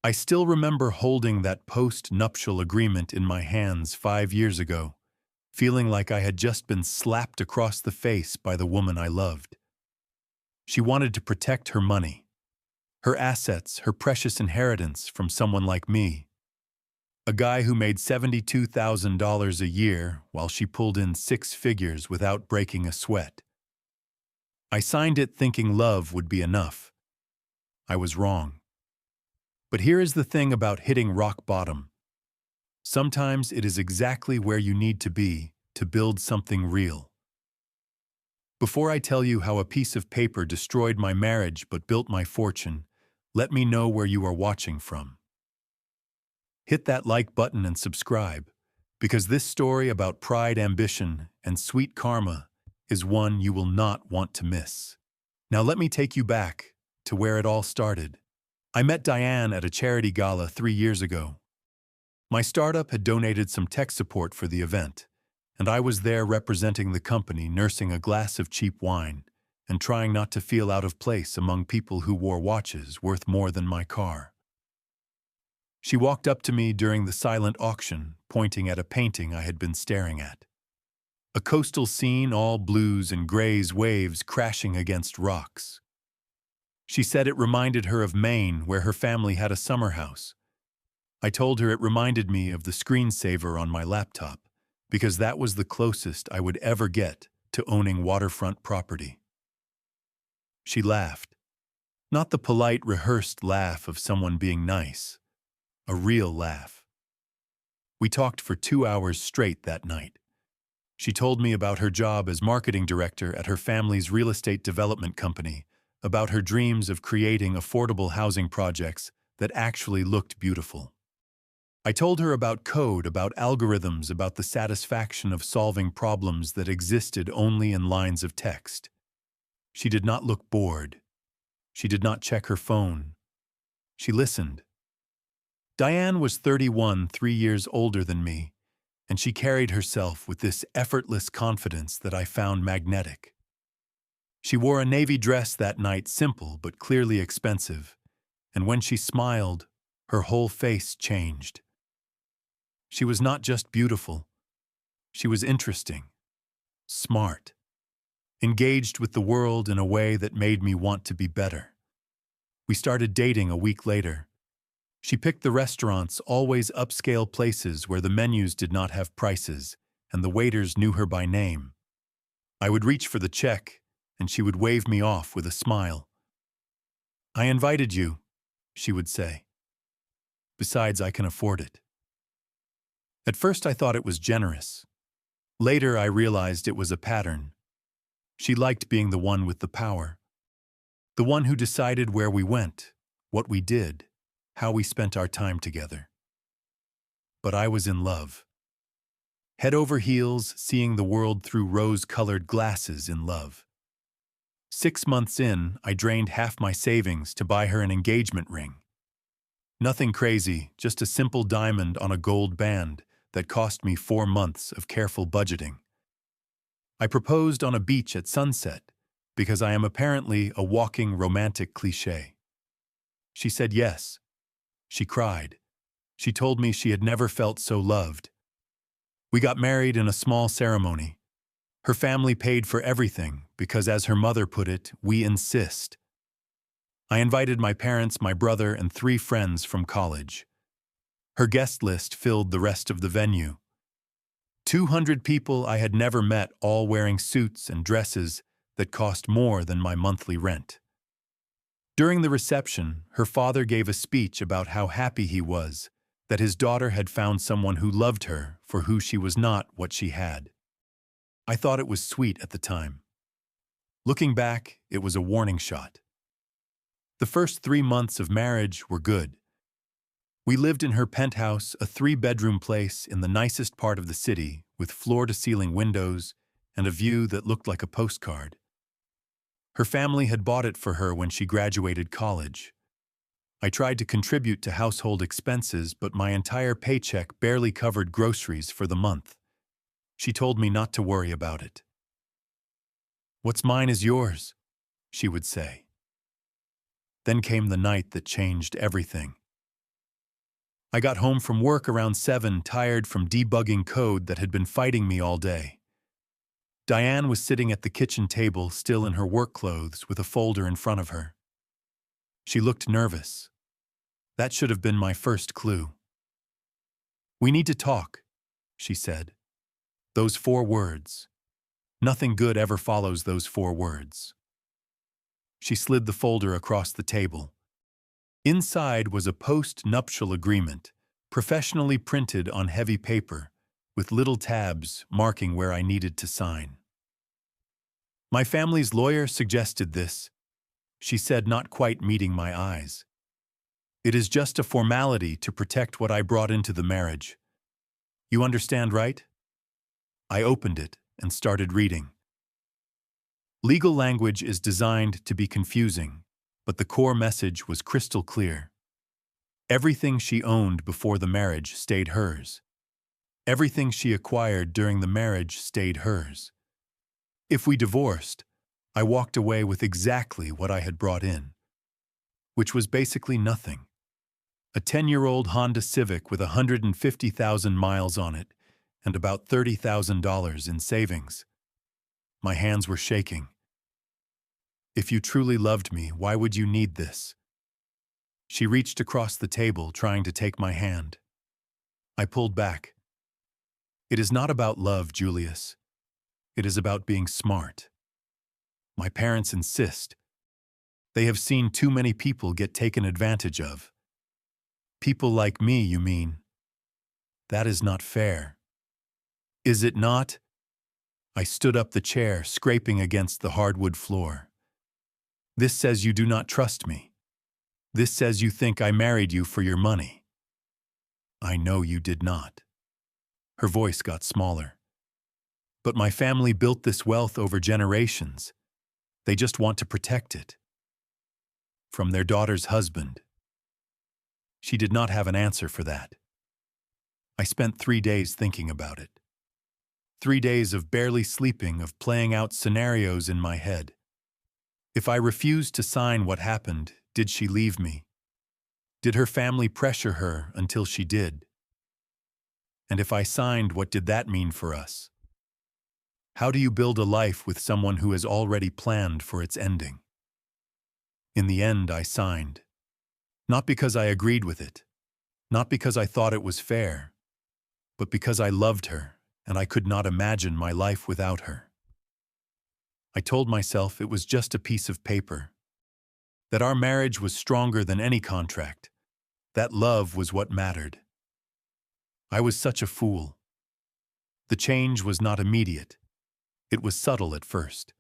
I still remember holding that post-nuptial agreement in my hands 5 years ago, feeling like I had just been slapped across the face by the woman I loved. She wanted to protect her money, her assets, her precious inheritance from someone like me, a guy who made $72,000 a year while she pulled in six figures without breaking a sweat. I signed it thinking love would be enough. I was wrong. But here is the thing about hitting rock bottom. Sometimes it is exactly where you need to be to build something real. Before I tell you how a piece of paper destroyed my marriage but built my fortune, let me know where you are watching from. Hit that like button and subscribe, because this story about pride, ambition, and sweet karma is one you will not want to miss. Now let me take you back to where it all started. I met Diane at a charity gala 3 years ago. My startup had donated some tech support for the event, and I was there representing the company, nursing a glass of cheap wine and trying not to feel out of place among people who wore watches worth more than my car. She walked up to me during the silent auction, pointing at a painting I had been staring at. A coastal scene, all blues and grays, waves crashing against rocks. She said it reminded her of Maine, where her family had a summer house. I told her it reminded me of the screensaver on my laptop, because that was the closest I would ever get to owning waterfront property. She laughed. Not the polite, rehearsed laugh of someone being nice. A real laugh. We talked for 2 hours straight that night. She told me about her job as marketing director at her family's real estate development company, about her dreams of creating affordable housing projects that actually looked beautiful. I told her about code, about algorithms, about the satisfaction of solving problems that existed only in lines of text. She did not look bored. She did not check her phone. She listened. Diane was 31, 3 years older than me, and she carried herself with this effortless confidence that I found magnetic. She wore a navy dress that night, simple but clearly expensive, and when she smiled, her whole face changed. She was not just beautiful. She was interesting, smart, engaged with the world in a way that made me want to be better. We started dating a week later. She picked the restaurants, always upscale places where the menus did not have prices, and the waiters knew her by name. I would reach for the check, and she would wave me off with a smile. "I invited you," she would say. "Besides, I can afford it." At first I thought it was generous. Later I realized it was a pattern. She liked being the one with the power. The one who decided where we went, what we did, how we spent our time together. But I was in love. Head over heels, seeing the world through rose-colored glasses in love. 6 months in, I drained half my savings to buy her an engagement ring. Nothing crazy, just a simple diamond on a gold band that cost me 4 months of careful budgeting. I proposed on a beach at sunset because I am apparently a walking romantic cliché. She said yes. She cried. She told me she had never felt so loved. We got married in a small ceremony. Her family paid for everything because, as her mother put it, we insist. I invited my parents, my brother, and 3 friends from college. Her guest list filled the rest of the venue. 200 people I had never met, all wearing suits and dresses that cost more than my monthly rent. During the reception, her father gave a speech about how happy he was that his daughter had found someone who loved her for who she was, not what she had. I thought it was sweet at the time. Looking back, it was a warning shot. The first 3 months of marriage were good. We lived in her penthouse, a 3-bedroom place in the nicest part of the city, with floor-to-ceiling windows and a view that looked like a postcard. Her family had bought it for her when she graduated college. I tried to contribute to household expenses, but my entire paycheck barely covered groceries for the month. She told me not to worry about it. "What's mine is yours," she would say. Then came the night that changed everything. I got home from work around 7, tired from debugging code that had been fighting me all day. Diane was sitting at the kitchen table, still in her work clothes, with a folder in front of her. She looked nervous. That should have been my first clue. "We need to talk," she said. Those 4 words. Nothing good ever follows those 4 words. She slid the folder across the table. Inside was a post-nuptial agreement, professionally printed on heavy paper, with little tabs marking where I needed to sign. "My family's lawyer suggested this," she said, not quite meeting my eyes. "It is just a formality to protect what I brought into the marriage. You understand, right?" I opened it and started reading. Legal language is designed to be confusing, but the core message was crystal clear. Everything she owned before the marriage stayed hers. Everything she acquired during the marriage stayed hers. If we divorced, I walked away with exactly what I had brought in, which was basically nothing. A 10-year-old Honda Civic with 150,000 miles on it and about $30,000 in savings. My hands were shaking. "If you truly loved me, why would you need this?" She reached across the table, trying to take my hand. I pulled back. "It is not about love, Julius. It is about being smart. My parents insist. They have seen too many people get taken advantage of." "People like me, you mean? That is not fair." "Is it not?" I stood up the chair, scraping against the hardwood floor. "This says you do not trust me. This says you think I married you for your money." "I know you did not." Her voice got smaller. "But my family built this wealth over generations. They just want to protect it. From their daughter's husband." She did not have an answer for that. I spent 3 days thinking about it. 3 days of barely sleeping, of playing out scenarios in my head. If I refused to sign, what happened? Did she leave me? Did her family pressure her until she did? And if I signed, what did that mean for us? How do you build a life with someone who has already planned for its ending? In the end, I signed. Not because I agreed with it, not because I thought it was fair, but because I loved her and I could not imagine my life without her. I told myself it was just a piece of paper, that our marriage was stronger than any contract, that love was what mattered. I was such a fool. The change was not immediate. It was subtle at first.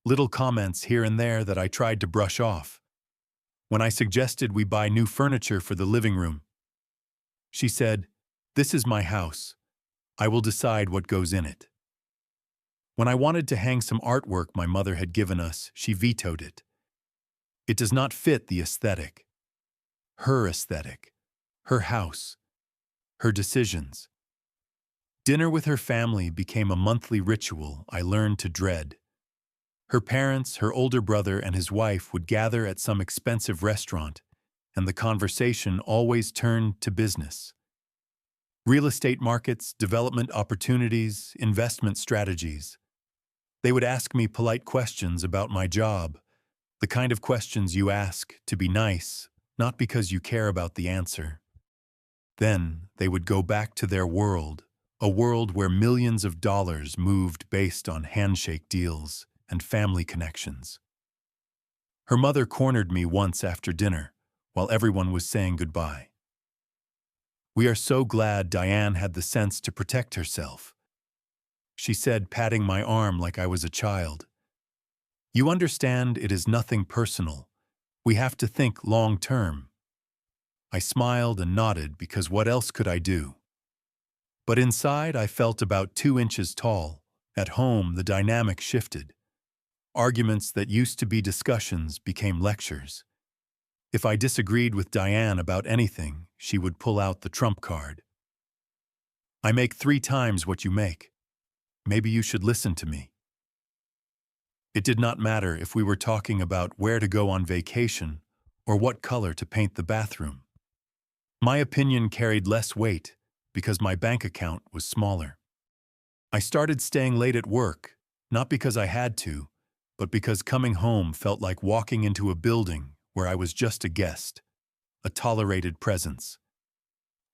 Little comments here and there that I tried to brush off. When I suggested we buy new furniture for the living room, she said, "This is my house. I will decide what goes in it." When I wanted to hang some artwork my mother had given us, she vetoed it. It does not fit the aesthetic. Her aesthetic. Her house. Her decisions. Dinner with her family became a monthly ritual I learned to dread. Her parents, her older brother, and his wife would gather at some expensive restaurant, and the conversation always turned to business. Real estate markets, development opportunities, investment strategies. They would ask me polite questions about my job, the kind of questions you ask to be nice, not because you care about the answer. Then they would go back to their world, a world where millions of dollars moved based on handshake deals and family connections. Her mother cornered me once after dinner, while everyone was saying goodbye. "We are so glad Diane had the sense to protect herself," she said, patting my arm like I was a child. "You understand, it is nothing personal. We have to think long-term." I smiled and nodded, because what else could I do? But inside I felt about 2 inches tall. At home, the dynamic shifted. Arguments that used to be discussions became lectures. If I disagreed with Diane about anything, she would pull out the trump card. "I make 3 times what you make. Maybe you should listen to me." It did not matter if we were talking about where to go on vacation or what color to paint the bathroom. My opinion carried less weight because my bank account was smaller. I started staying late at work, not because I had to, but because coming home felt like walking into a building where I was just a guest, a tolerated presence.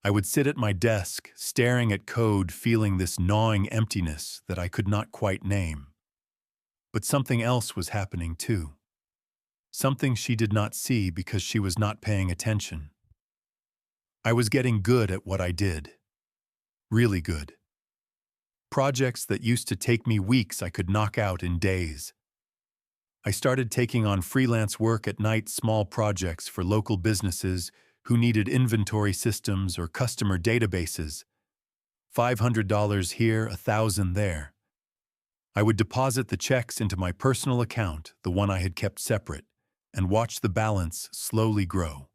I would sit at my desk, staring at code, feeling this gnawing emptiness that I could not quite name. But something else was happening too. Something she did not see because she was not paying attention. I was getting good at what I did. Really good. Projects that used to take me weeks I could knock out in days. I started taking on freelance work at night, small projects for local businesses who needed inventory systems or customer databases. $500 here, $1,000 there. I would deposit the checks into my personal account, the one I had kept separate, and watch the balance slowly grow.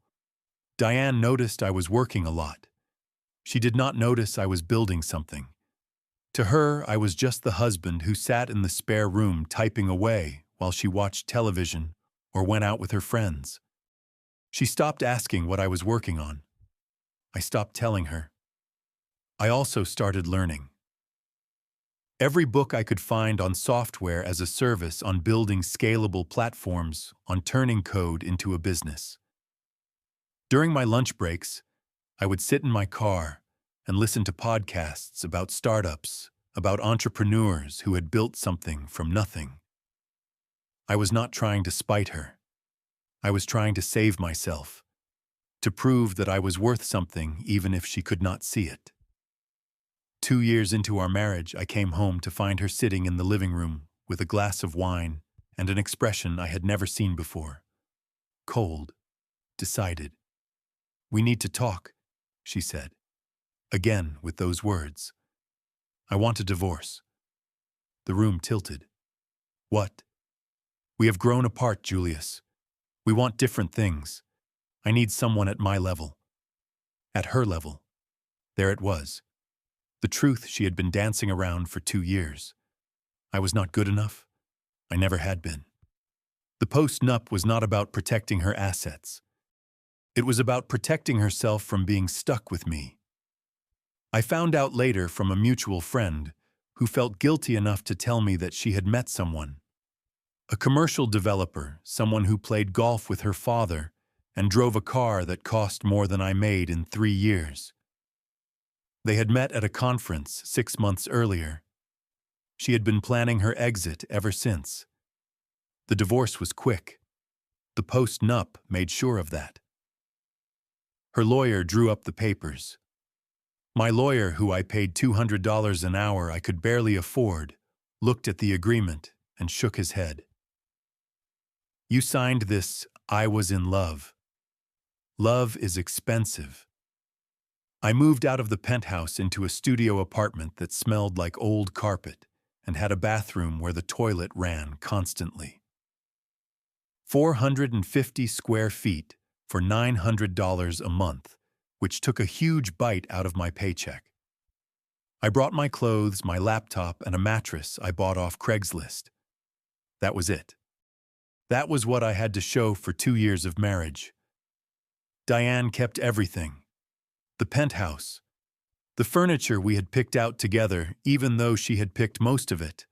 Diane noticed I was working a lot. She did not notice I was building something. To her, I was just the husband who sat in the spare room typing away while she watched television or went out with her friends. She stopped asking what I was working on. I stopped telling her. I also started learning. Every book I could find on software as a service, on building scalable platforms, on turning code into a business. During my lunch breaks, I would sit in my car and listen to podcasts about startups, about entrepreneurs who had built something from nothing. I was not trying to spite her. I was trying to save myself, to prove that I was worth something even if she could not see it. 2 years into our marriage, I came home to find her sitting in the living room with a glass of wine and an expression I had never seen before. Cold, decided. "We need to talk," she said. Again with those words. "I want a divorce." The room tilted. "What?" "We have grown apart, Julius. We want different things. I need someone at my level." At her level. There it was. The truth she had been dancing around for 2 years. I was not good enough. I never had been. The Post-Nup was not about protecting her assets. It was about protecting herself from being stuck with me. I found out later from a mutual friend who felt guilty enough to tell me that she had met someone. A commercial developer, someone who played golf with her father and drove a car that cost more than I made in 3 years. They had met at a conference 6 months earlier. She had been planning her exit ever since. The divorce was quick. The Post-Nup made sure of that. Her lawyer drew up the papers. My lawyer, who I paid $200 an hour I could barely afford, looked at the agreement and shook his head. "You signed this, I was in love. Love is expensive." I moved out of the penthouse into a studio apartment that smelled like old carpet and had a bathroom where the toilet ran constantly. 450 square feet for $900 a month, which took a huge bite out of my paycheck. I brought my clothes, my laptop, and a mattress I bought off Craigslist. That was it. That was what I had to show for 2 years of marriage. Diane kept everything. The penthouse. The furniture we had picked out together, even though she had picked most of it.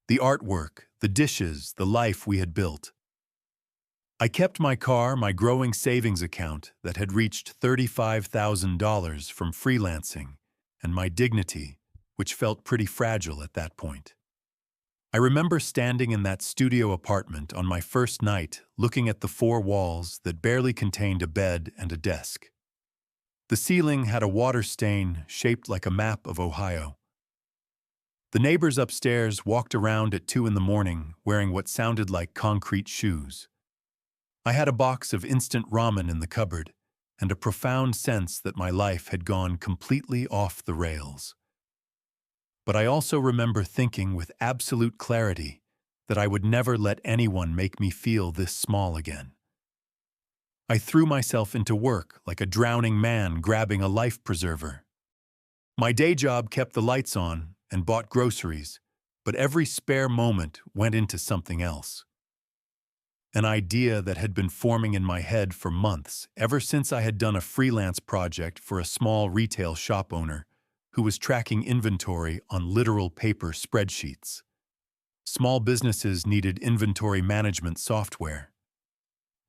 The artwork, the dishes, the life we had built. I kept my car, my growing savings account that had reached $35,000 from freelancing, and my dignity, which felt pretty fragile at that point. I remember standing in that studio apartment on my first night, looking at the 4 walls that barely contained a bed and a desk. The ceiling had a water stain shaped like a map of Ohio. The neighbors upstairs walked around at 2 in the morning wearing what sounded like concrete shoes. I had a box of instant ramen in the cupboard and a profound sense that my life had gone completely off the rails. But I also remember thinking with absolute clarity that I would never let anyone make me feel this small again. I threw myself into work like a drowning man grabbing a life preserver. My day job kept the lights on and bought groceries, but every spare moment went into something else. An idea that had been forming in my head for months, ever since I had done a freelance project for a small retail shop owner who was tracking inventory on literal paper spreadsheets. Small businesses needed inventory management software.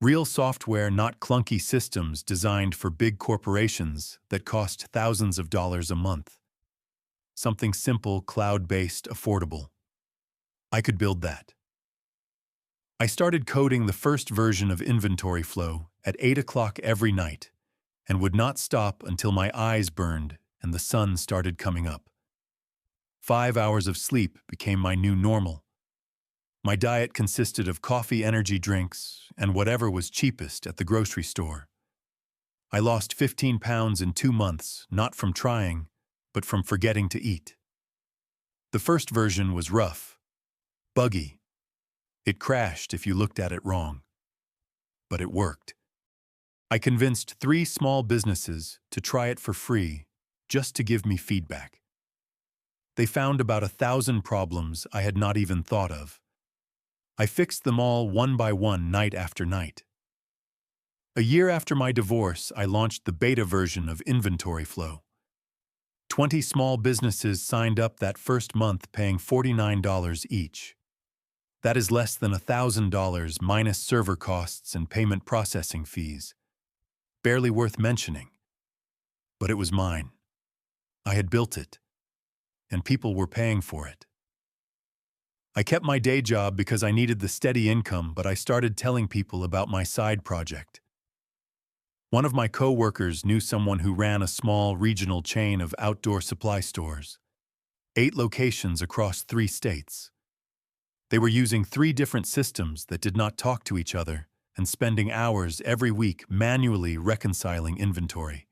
Real software, not clunky systems designed for big corporations that cost thousands of dollars a month. Something simple, cloud-based, affordable. I could build that. I started coding the first version of InventoryFlow at 8 o'clock every night and would not stop until my eyes burned and the sun started coming up. 5 hours of sleep became my new normal. My diet consisted of coffee, energy drinks, and whatever was cheapest at the grocery store. I lost 15 pounds in 2 months, not from trying, but from forgetting to eat. The first version was rough, buggy. It crashed if you looked at it wrong. But it worked. I convinced 3 small businesses to try it for free, just to give me feedback. They found about 1,000 problems I had not even thought of. I fixed them all one by one, night after night. A year after my divorce, I launched the beta version of InventoryFlow. 20 small businesses signed up that first month, paying $49 each. That is less than $1,000 minus server costs and payment processing fees. Barely worth mentioning. But it was mine. I had built it, and people were paying for it. I kept my day job because I needed the steady income, but I started telling people about my side project. One of my co-workers knew someone who ran a small regional chain of outdoor supply stores. 8 locations across 3 states. They were using 3 different systems that did not talk to each other and spending hours every week manually reconciling inventory.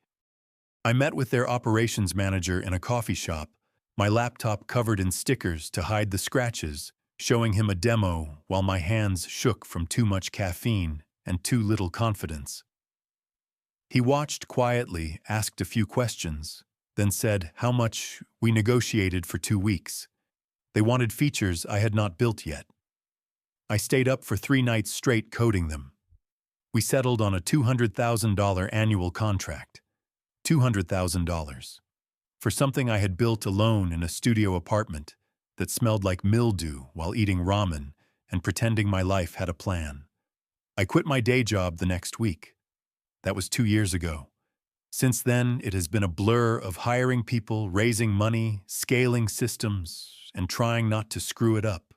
I met with their operations manager in a coffee shop, my laptop covered in stickers to hide the scratches, showing him a demo while my hands shook from too much caffeine and too little confidence. He watched quietly, asked a few questions, then said how much. We negotiated for 2 weeks. They wanted features I had not built yet. I stayed up for 3 nights straight coding them. We settled on a $200,000 annual contract. $200,000. For something I had built alone in a studio apartment that smelled like mildew while eating ramen and pretending my life had a plan. I quit my day job the next week. That was 2 years ago. Since then, it has been a blur of hiring people, raising money, scaling systems, and trying not to screw it up.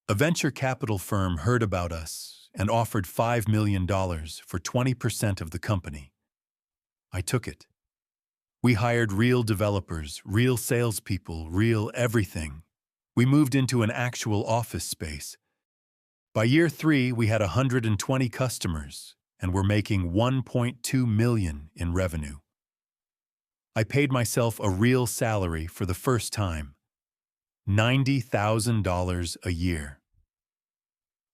A venture capital firm heard about us and offered $5 million for 20% of the company. I took it. We hired real developers, real salespeople, real everything. We moved into an actual office space. By year 3, we had 120 customers and were making $1.2 million in revenue. I paid myself a real salary for the first time. $90,000 a year.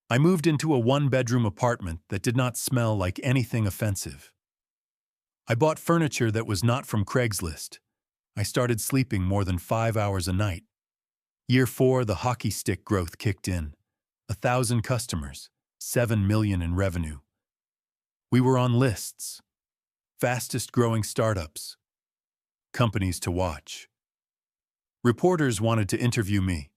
I moved into a 1-bedroom apartment that did not smell like anything offensive. I bought furniture that was not from Craigslist. I started sleeping more than 5 hours a night. Year 4, the hockey stick growth kicked in. 1,000 customers, $7 million in revenue. We were on lists. Fastest growing startups. Companies to watch. Reporters wanted to interview me.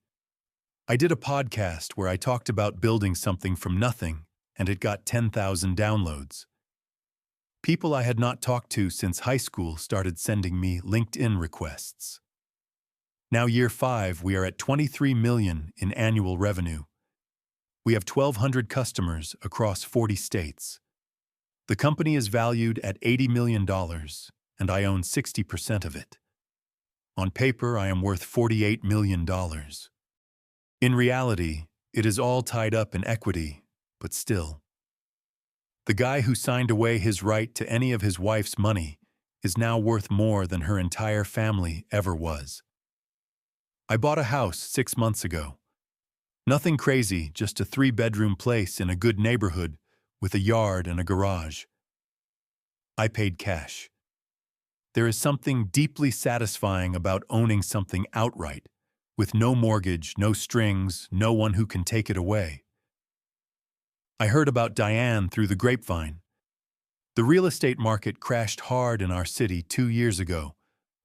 I did a podcast where I talked about building something from nothing, and it got 10,000 downloads. People I had not talked to since high school started sending me LinkedIn requests. Now year 5, we are at $23 million in annual revenue. We have 1,200 customers across 40 states. The company is valued at $80 million, and I own 60% of it. On paper, I am worth $48 million. In reality, it is all tied up in equity, but still. The guy who signed away his right to any of his wife's money is now worth more than her entire family ever was. I bought a house 6 months ago. Nothing crazy, just a 3-bedroom place in a good neighborhood with a yard and a garage. I paid cash. There is something deeply satisfying about owning something outright, with no mortgage, no strings, no one who can take it away. I heard about Diane through the grapevine. The real estate market crashed hard in our city 2 years ago,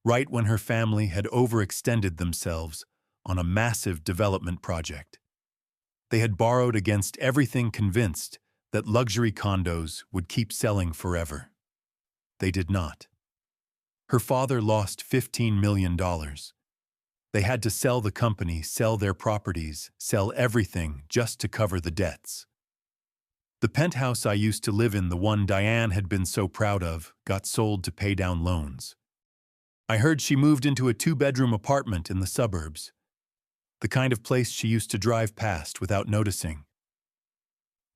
right when her family had overextended themselves on a massive development project. They had borrowed against everything, convinced that luxury condos would keep selling forever. They did not. Her father lost $15 million. They had to sell the company, sell their properties, sell everything just to cover the debts. The penthouse I used to live in, the one Diane had been so proud of, got sold to pay down loans. I heard she moved into a 2-bedroom apartment in the suburbs, the kind of place she used to drive past without noticing.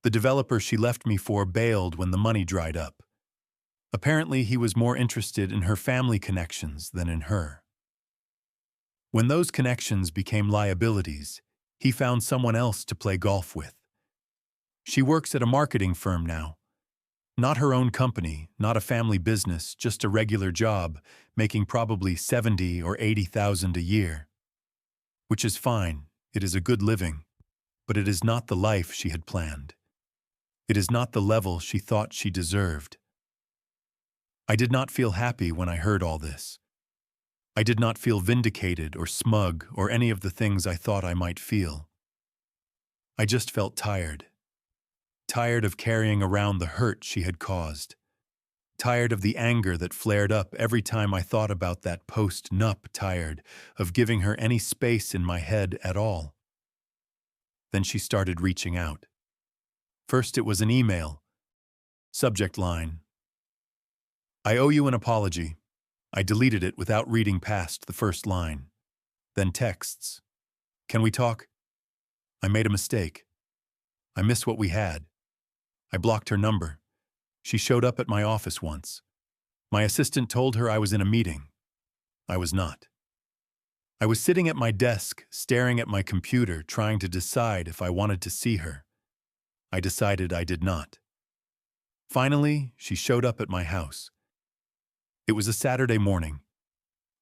The developer she left me for bailed when the money dried up. Apparently, he was more interested in her family connections than in her. When those connections became liabilities, he found someone else to play golf with. She works at a marketing firm now. Not her own company, not a family business, just a regular job, making probably $70,000 or $80,000 a year. Which is fine, it is a good living, but it is not the life she had planned. It is not the level she thought she deserved. I did not feel happy when I heard all this. I did not feel vindicated or smug or any of the things I thought I might feel. I just felt tired. Tired of carrying around the hurt she had caused. Tired of the anger that flared up every time I thought about that post-nup. Tired of giving her any space in my head at all. Then she started reaching out. First it was an email. Subject line: I owe you an apology. I deleted it without reading past the first line. Then texts: Can we talk? I made a mistake. I miss what we had. I blocked her number. She showed up at my office once. My assistant told her I was in a meeting. I was not. I was sitting at my desk, staring at my computer, trying to decide if I wanted to see her. I decided I did not. Finally, she showed up at my house. It was a Saturday morning.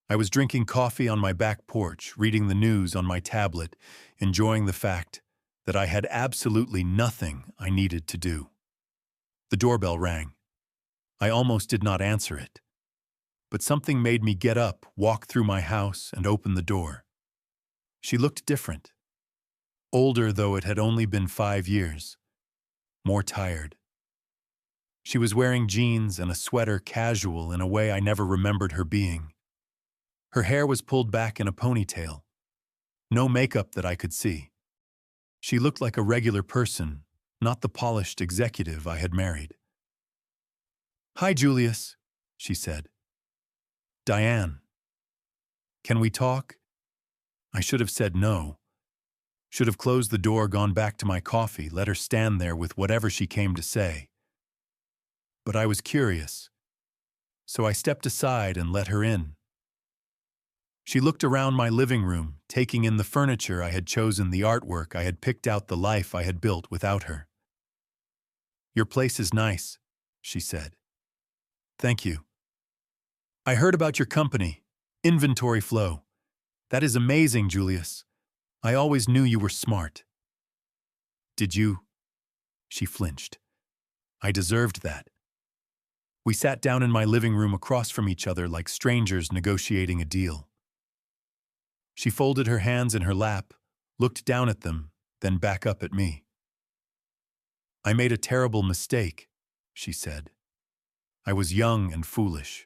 I was drinking coffee on my back porch, reading the news on my tablet, enjoying the fact that I had absolutely nothing I needed to do. The doorbell rang. I almost did not answer it. But something made me get up, walk through my house, and open the door. She looked different. Older, though it had only been 5 years. More tired. She was wearing jeans and a sweater, casual in a way I never remembered her being. Her hair was pulled back in a ponytail. No makeup that I could see. She looked like a regular person, not the polished executive I had married. Hi, Julius, she said. Diane. Can we talk? I should have said no. Should have closed the door, gone back to my coffee, let her stand there with whatever she came to say. But I was curious, so I stepped aside and let her in. She looked around my living room, taking in the furniture I had chosen, the artwork I had picked out, the life I had built without her. Your place is nice, she said. Thank you. I heard about your company, InventoryFlow. That is amazing, Julius. I always knew you were smart. Did you? She flinched. I deserved that. We sat down in my living room across from each other like strangers negotiating a deal. She folded her hands in her lap, looked down at them, then back up at me. I made a terrible mistake, she said. I was young and foolish.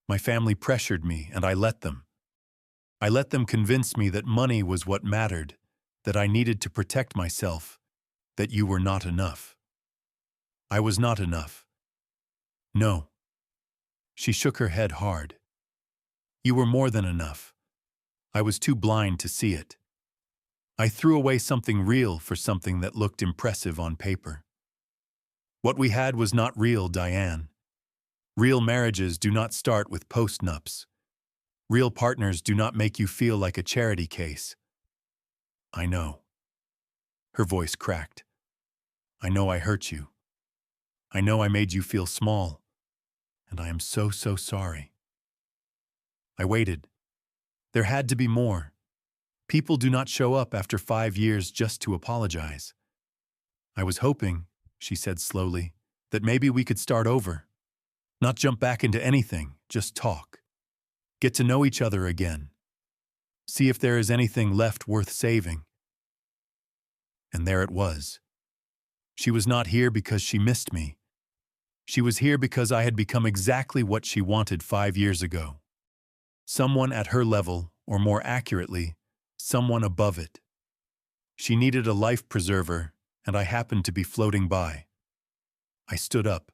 My family pressured me, and I let them. I let them convince me that money was what mattered, that I needed to protect myself, that you were not enough. I was not enough. No. She shook her head hard. You were more than enough. I was too blind to see it. I threw away something real for something that looked impressive on paper. What we had was not real, Diane. Real marriages do not start with post-nups. Real partners do not make you feel like a charity case. I know. Her voice cracked. I know I hurt you. I know I made you feel small. And I am so sorry. I waited. There had to be more. People do not show up after 5 years just to apologize. I was hoping, she said slowly, that maybe we could start over. Not jump back into anything, just talk. Get to know each other again. See if there is anything left worth saving. And there it was. She was not here because she missed me. She was here because I had become exactly what she wanted 5 years ago. Someone at her level, or more accurately, someone above it. She needed a life preserver, and I happened to be floating by. I stood up.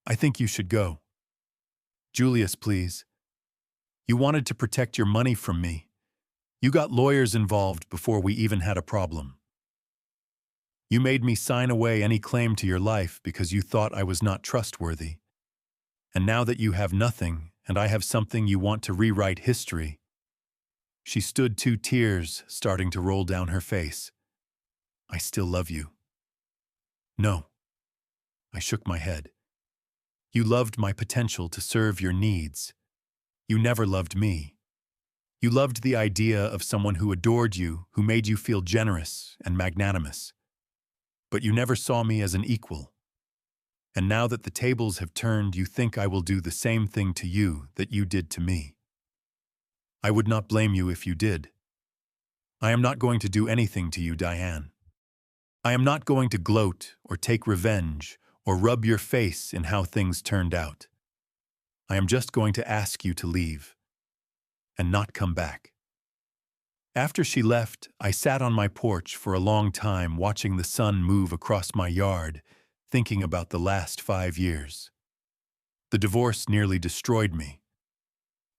I think you should go. Julius, please. You wanted to protect your money from me. You got lawyers involved before we even had a problem. You made me sign away any claim to your life because you thought I was not trustworthy. And now that you have nothing, and I have something, you want to rewrite history. She stood, 2 tears starting to roll down her face. I still love you. No. I shook my head. You loved my potential to serve your needs. You never loved me. You loved the idea of someone who adored you, who made you feel generous and magnanimous. But you never saw me as an equal. And now that the tables have turned, you think I will do the same thing to you that you did to me. I would not blame you if you did. I am not going to do anything to you, Diane. I am not going to gloat or take revenge or rub your face in how things turned out. I am just going to ask you to leave and not come back. After she left, I sat on my porch for a long time watching the sun move across my yard, thinking about the last 5 years. The divorce nearly destroyed me.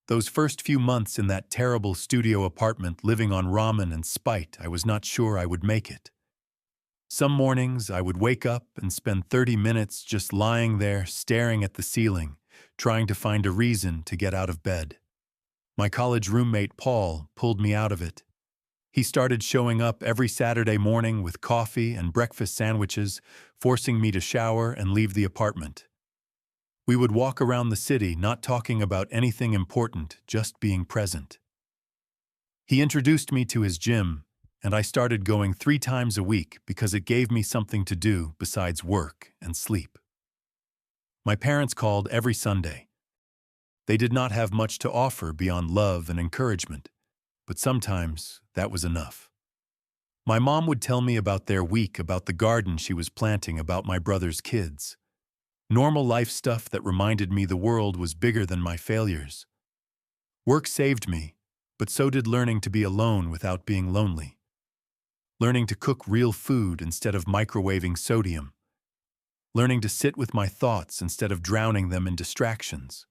Those first few months in that terrible studio apartment living on ramen and spite, I was not sure I would make it. Some mornings I would wake up and spend 30 minutes just lying there staring at the ceiling, trying to find a reason to get out of bed. My college roommate Paul pulled me out of it. He started showing up every Saturday morning with coffee and breakfast sandwiches, forcing me to shower and leave the apartment. We would walk around the city, not talking about anything important, just being present. He introduced me to his gym, and I started going 3 times a week because it gave me something to do besides work and sleep. My parents called every Sunday. They did not have much to offer beyond love and encouragement, but sometimes that was enough. My mom would tell me about their week, about the garden she was planting, about my brother's kids. Normal life stuff that reminded me the world was bigger than my failures. Work saved me, but so did learning to be alone without being lonely. Learning to cook real food instead of microwaving sodium. Learning to sit with my thoughts instead of drowning them in distractions.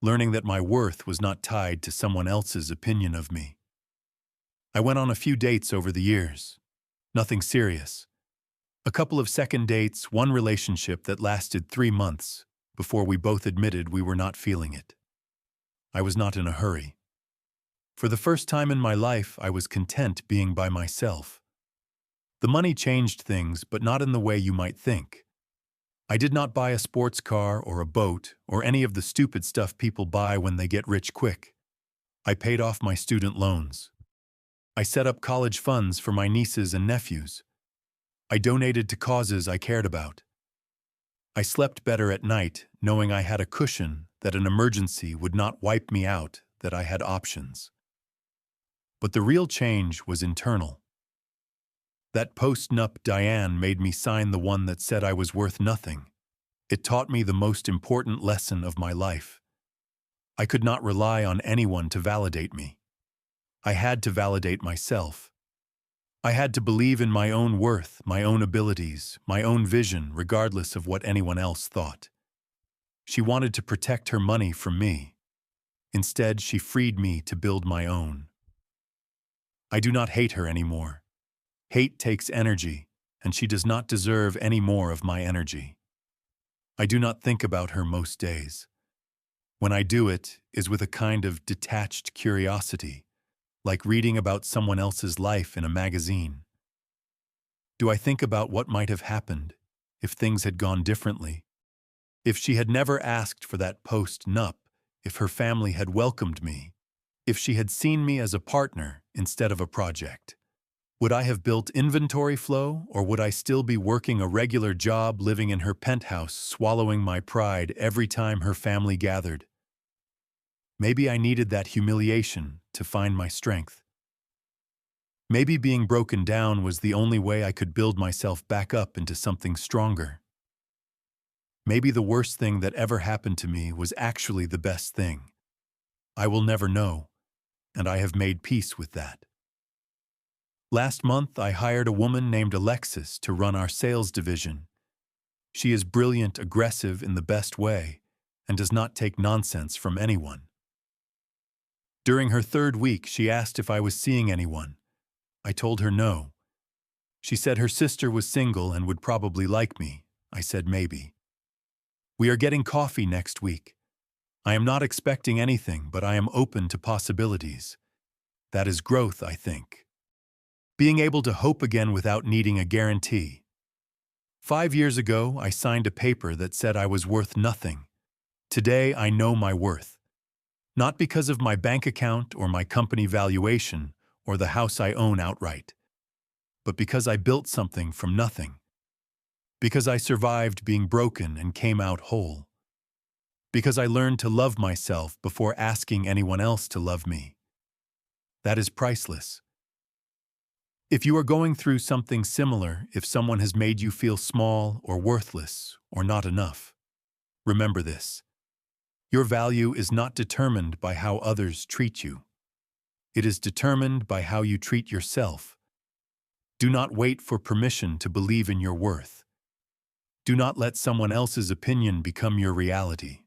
Learning that my worth was not tied to someone else's opinion of me. I went on a few dates over the years. Nothing serious. A couple of second dates, one relationship that lasted 3 months before we both admitted we were not feeling it. I was not in a hurry. For the first time in my life, I was content being by myself. The money changed things, but not in the way you might think. I did not buy a sports car or a boat or any of the stupid stuff people buy when they get rich quick. I paid off my student loans. I set up college funds for my nieces and nephews. I donated to causes I cared about. I slept better at night, knowing I had a cushion, that an emergency would not wipe me out, that I had options. But the real change was internal. That Post-Nup Diane made me sign the one that said I was worth nothing. It taught me the most important lesson of my life. I could not rely on anyone to validate me. I had to validate myself. I had to believe in my own worth, my own abilities, my own vision, regardless of what anyone else thought. She wanted to protect her money from me. Instead, she freed me to build my own. I do not hate her anymore. Hate takes energy, and she does not deserve any more of my energy. I do not think about her most days. When I do, it is with a kind of detached curiosity, like reading about someone else's life in a magazine. Do I think about what might have happened if things had gone differently? If she had never asked for that Post-Nup, if her family had welcomed me, if she had seen me as a partner instead of a project? Would I have built InventoryFlow, or would I still be working a regular job living in her penthouse, swallowing my pride every time her family gathered? Maybe I needed that humiliation to find my strength. Maybe being broken down was the only way I could build myself back up into something stronger. Maybe the worst thing that ever happened to me was actually the best thing. I will never know, and I have made peace with that. Last month, I hired a woman named Alexis to run our sales division. She is brilliant, aggressive in the best way, and does not take nonsense from anyone. During her third week, she asked if I was seeing anyone. I told her no. She said her sister was single and would probably like me. I said maybe. We are getting coffee next week. I am not expecting anything, but I am open to possibilities. That is growth, I think. Being able to hope again without needing a guarantee. 5 years ago, I signed a paper that said I was worth nothing. Today, I know my worth. Not because of my bank account or my company valuation or the house I own outright, but because I built something from nothing. Because I survived being broken and came out whole. Because I learned to love myself before asking anyone else to love me. That is priceless. If you are going through something similar, if someone has made you feel small or worthless or not enough, remember this. Your value is not determined by how others treat you. It is determined by how you treat yourself. Do not wait for permission to believe in your worth. Do not let someone else's opinion become your reality.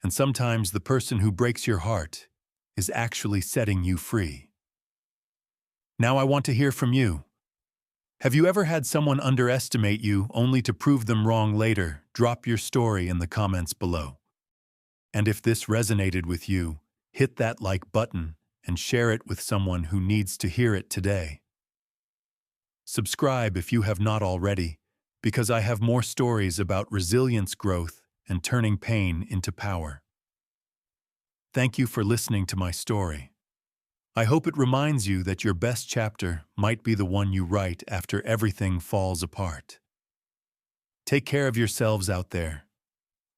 And sometimes the person who breaks your heart is actually setting you free. Now I want to hear from you. Have you ever had someone underestimate you only to prove them wrong later? Drop your story in the comments below. And if this resonated with you, hit that like button and share it with someone who needs to hear it today. Subscribe if you have not already, because I have more stories about resilience, growth, and turning pain into power. Thank you for listening to my story. I hope it reminds you that your best chapter might be the one you write after everything falls apart. Take care of yourselves out there.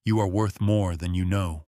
You are worth more than you know.